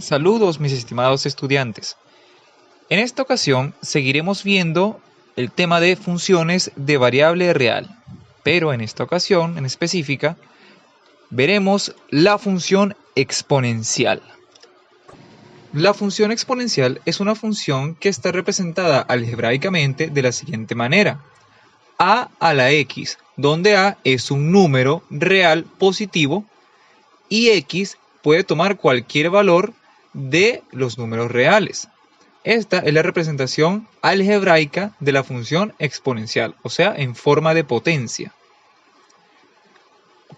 Saludos mis estimados estudiantes. En esta ocasión seguiremos viendo el tema de funciones de variable real, pero en esta ocasión en específica veremos la función exponencial. La función exponencial es una función que está representada algebraicamente de la siguiente manera: a la x, donde a es un número real positivo y x puede tomar cualquier valor de los números reales. Esta es la representación algebraica de la función exponencial, o sea, en forma de potencia.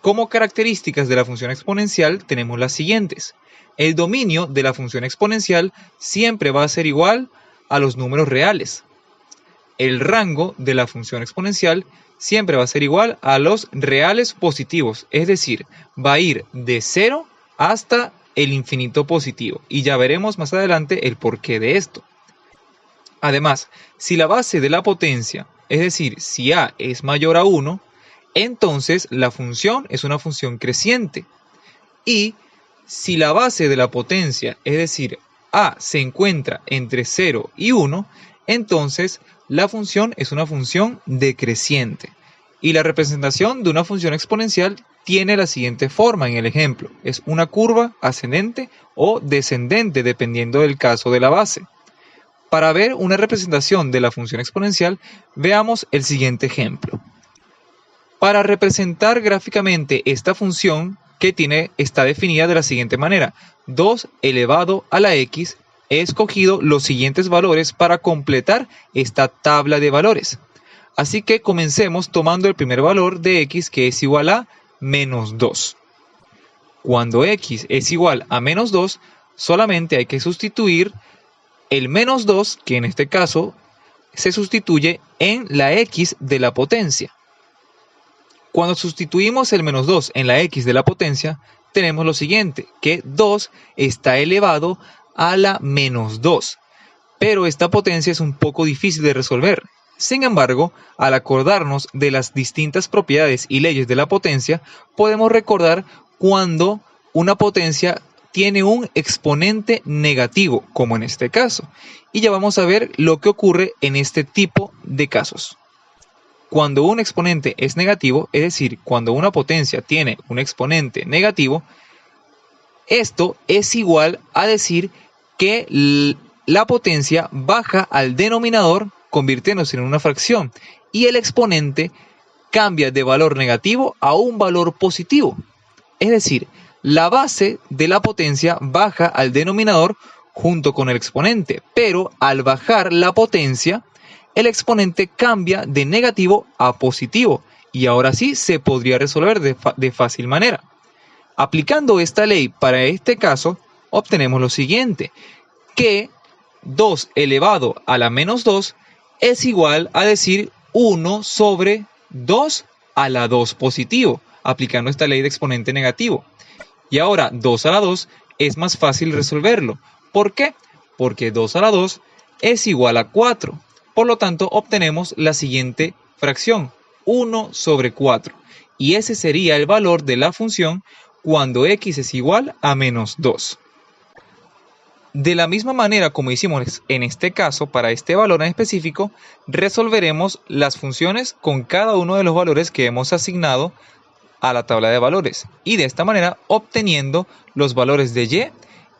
Como características de la función exponencial tenemos las siguientes. El dominio de la función exponencial siempre va a ser igual a los números reales. El rango de la función exponencial siempre va a ser igual a los reales positivos, es decir, va a ir de 0 hasta el infinito positivo, y ya veremos más adelante el porqué de esto. Además, si la base de la potencia, es decir, si a es mayor a 1, entonces la función es una función creciente. Y si la base de la potencia, es decir, a se encuentra entre 0 y 1, entonces la función es una función decreciente. Y la representación de una función exponencial tiene la siguiente forma en el ejemplo. Es una curva ascendente o descendente dependiendo del caso de la base. Para ver una representación de la función exponencial, veamos el siguiente ejemplo. Para representar gráficamente esta función está definida de la siguiente manera: 2 elevado a la x. He escogido los siguientes valores para completar esta tabla de valores. Así que comencemos tomando el primer valor de x, que es igual a menos 2. Cuando x es igual a menos 2, solamente hay que sustituir el menos 2, que en este caso se sustituye en la x de la potencia. Cuando sustituimos el menos 2 en la x de la potencia, tenemos lo siguiente, que 2 está elevado a la menos 2. Pero esta potencia es un poco difícil de resolver. Sin embargo, al acordarnos de las distintas propiedades y leyes de la potencia, podemos recordar cuando una potencia tiene un exponente negativo, como en este caso. Y ya vamos a ver lo que ocurre en este tipo de casos. Cuando un exponente es negativo, es decir, cuando una potencia tiene un exponente negativo, esto es igual a decir que la potencia baja al denominador convirtiéndose en una fracción y el exponente cambia de valor negativo a un valor positivo. Es decir, la base de la potencia baja al denominador junto con el exponente, pero al bajar la potencia, el exponente cambia de negativo a positivo y ahora sí se podría resolver de fácil manera. Aplicando esta ley para este caso, obtenemos lo siguiente, que 2 elevado a la menos 2 es igual a decir 1 sobre 2 a la 2 positivo, aplicando esta ley de exponente negativo. Y ahora 2 a la 2 es más fácil resolverlo. ¿Por qué? Porque 2 a la 2 es igual a 4. Por lo tanto, obtenemos la siguiente fracción, 1 sobre 4. Y ese sería el valor de la función cuando x es igual a menos 2. De la misma manera como hicimos en este caso, para este valor en específico, resolveremos las funciones con cada uno de los valores que hemos asignado a la tabla de valores. Y de esta manera obteniendo los valores de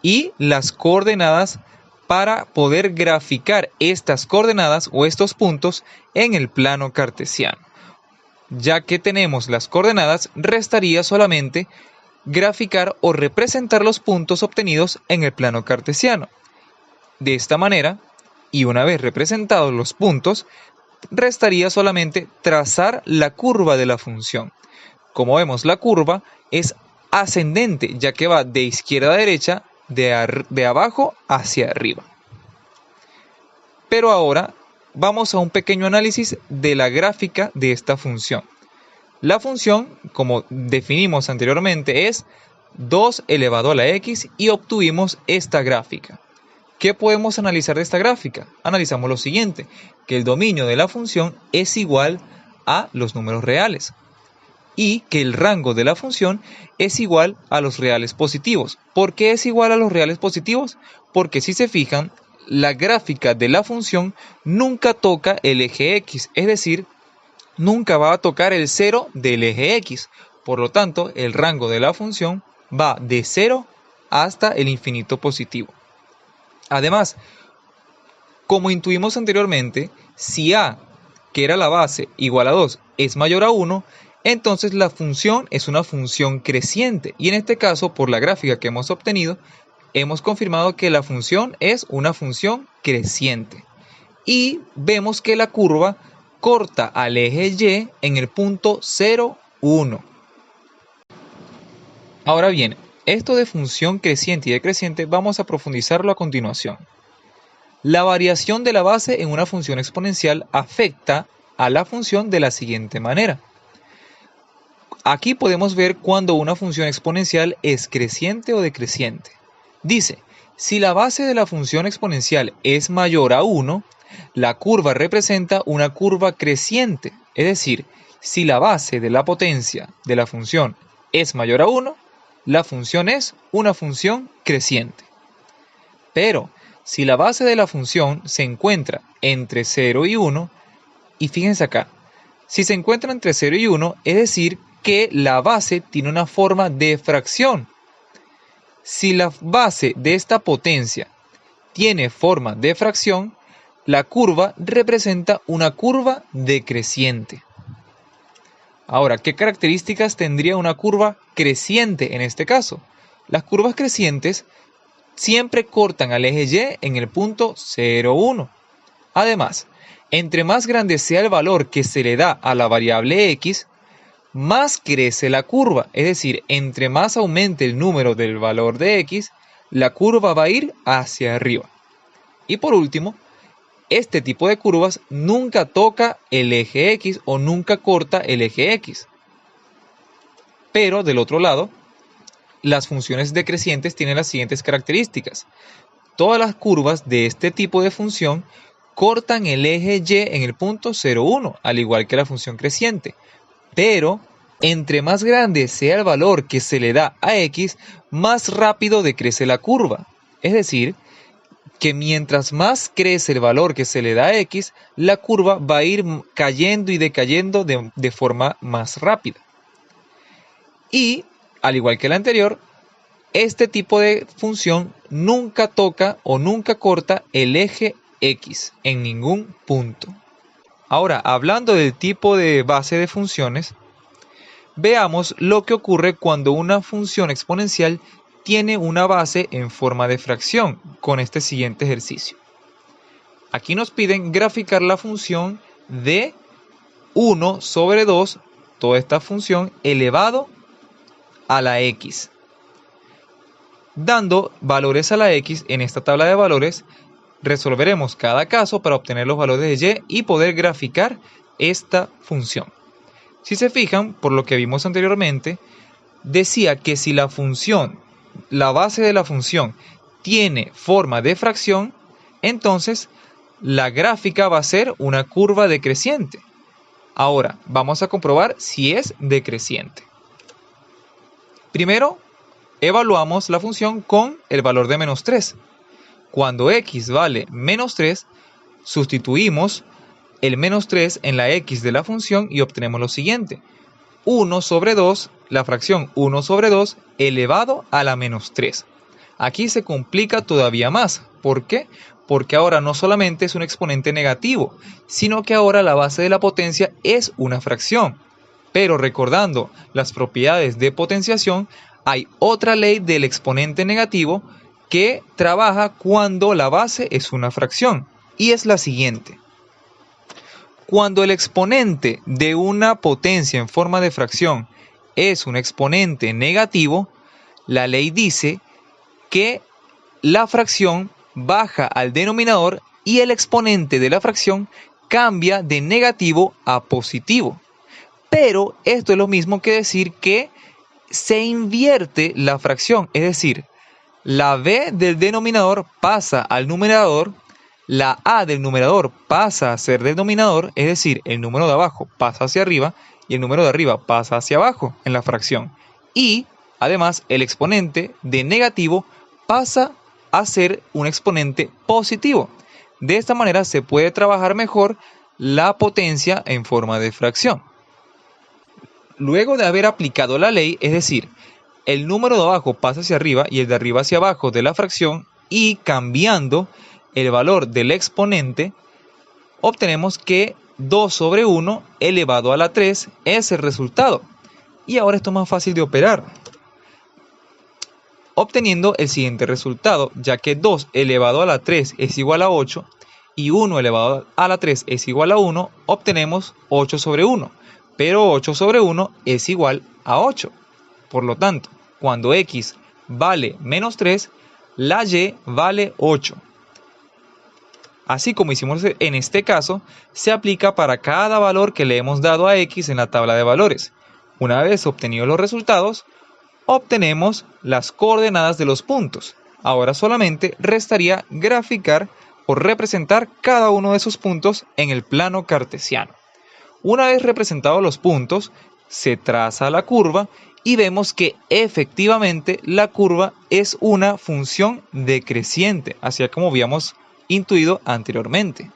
y las coordenadas para poder graficar estas coordenadas o estos puntos en el plano cartesiano. Ya que tenemos las coordenadas, restaría solamente graficar o representar los puntos obtenidos en el plano cartesiano. De esta manera, y una vez representados los puntos, restaría solamente trazar la curva de la función. Como vemos, la curva es ascendente, ya que va de izquierda a derecha, de abajo hacia arriba. Pero ahora vamos a un pequeño análisis de la gráfica de esta función. La función, como definimos anteriormente, es 2 elevado a la x y obtuvimos esta gráfica. ¿Qué podemos analizar de esta gráfica? Analizamos lo siguiente, que el dominio de la función es igual a los números reales. y que el rango de la función es igual a los reales positivos. ¿Por qué es igual a los reales positivos? Porque si se fijan, la gráfica de la función nunca toca el eje X, es decir, nunca va a tocar el 0 del eje X. Por lo tanto, el rango de la función va de 0 hasta el infinito positivo. Además, como intuimos anteriormente, si a, que era la base, igual a 2, es mayor a 1, entonces la función es una función creciente. Y en este caso, por la gráfica que hemos obtenido, hemos confirmado que la función es una función creciente. Y vemos que la curva corta al eje Y en el punto 0, 1. Ahora bien, esto de función creciente y decreciente vamos a profundizarlo a continuación. La variación de la base en una función exponencial afecta a la función de la siguiente manera. Aquí podemos ver cuando una función exponencial es creciente o decreciente. Dice, si la base de la función exponencial es mayor a 1, la curva representa una curva creciente. Es decir, si la base de la potencia de la función es mayor a 1, la función es una función creciente. Pero si la base de la función se encuentra entre 0 y 1, y fíjense acá, si se encuentra entre 0 y 1, es decir, que la base tiene una forma de fracción. Si la base de esta potencia tiene forma de fracción, la curva representa una curva decreciente. Ahora, ¿qué características tendría una curva creciente en este caso? Las curvas crecientes siempre cortan al eje Y en el punto 0, 1. Además, entre más grande sea el valor que se le da a la variable X, más crece la curva. Es decir, entre más aumente el número del valor de X, la curva va a ir hacia arriba. Y por último, este tipo de curvas nunca toca el eje X o nunca corta el eje X. Pero del otro lado, las funciones decrecientes tienen las siguientes características. Todas las curvas de este tipo de función cortan el eje Y en el punto 0, 1, al igual que la función creciente. Pero entre más grande sea el valor que se le da a X, más rápido decrece la curva. Es decir, que mientras más crece el valor que se le da a X, la curva va a ir cayendo y decayendo de forma más rápida. Y, al igual que la anterior, este tipo de función nunca toca o nunca corta el eje X en ningún punto. Ahora, hablando del tipo de base de funciones, veamos lo que ocurre cuando una función exponencial tiene una base en forma de fracción con este siguiente ejercicio. Aquí nos piden graficar la función de 1 sobre 2, toda esta función elevado a la X. Dando valores a la X en esta tabla de valores, resolveremos cada caso para obtener los valores de Y y poder graficar esta función. Si se fijan, por lo que vimos anteriormente, decía que si la función, la base de la función, tiene forma de fracción, entonces la gráfica va a ser una curva decreciente. Ahora, vamos a comprobar si es decreciente. Primero, evaluamos la función con el valor de menos 3. Cuando X vale menos 3, sustituimos el menos 3 en la X de la función y obtenemos lo siguiente. 1 sobre 2, la fracción 1 sobre 2 elevado a la menos 3. Aquí se complica todavía más. ¿Por qué? Porque ahora no solamente es un exponente negativo, sino que ahora la base de la potencia es una fracción. Pero recordando las propiedades de potenciación, hay otra ley del exponente negativo que trabaja cuando la base es una fracción. Y es la siguiente. Cuando el exponente de una potencia en forma de fracción es un exponente negativo, la ley dice que la fracción baja al denominador y el exponente de la fracción cambia de negativo a positivo. Pero esto es lo mismo que decir que se invierte la fracción, es decir, la b del denominador pasa al numerador, la a del numerador pasa a ser del denominador, es decir, el número de abajo pasa hacia arriba y el número de arriba pasa hacia abajo en la fracción. Y además el exponente de negativo pasa a ser un exponente positivo. De esta manera se puede trabajar mejor la potencia en forma de fracción. Luego de haber aplicado la ley, es decir, el número de abajo pasa hacia arriba y el de arriba hacia abajo de la fracción, y cambiando el valor del exponente, obtenemos que 2 sobre 1 elevado a la 3 es el resultado. Y ahora esto es más fácil de operar, obteniendo el siguiente resultado, ya que 2 elevado a la 3 es igual a 8 y 1 elevado a la 3 es igual a 1, obtenemos 8 sobre 1. Pero 8 sobre 1 es igual a 8. Por lo tanto, cuando x vale menos 3, la y vale 8. Así como hicimos en este caso, se aplica para cada valor que le hemos dado a x en la tabla de valores. Una vez obtenidos los resultados, obtenemos las coordenadas de los puntos. Ahora solamente restaría graficar o representar cada uno de esos puntos en el plano cartesiano. Una vez representados los puntos, se traza la curva y vemos que efectivamente la curva es una función decreciente, así como habíamos intuido anteriormente.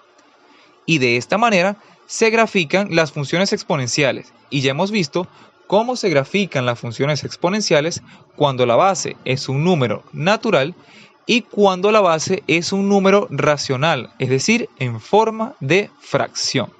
Y de esta manera se grafican las funciones exponenciales, y ya hemos visto cómo se grafican las funciones exponenciales cuando la base es un número natural y cuando la base es un número racional, es decir, en forma de fracción.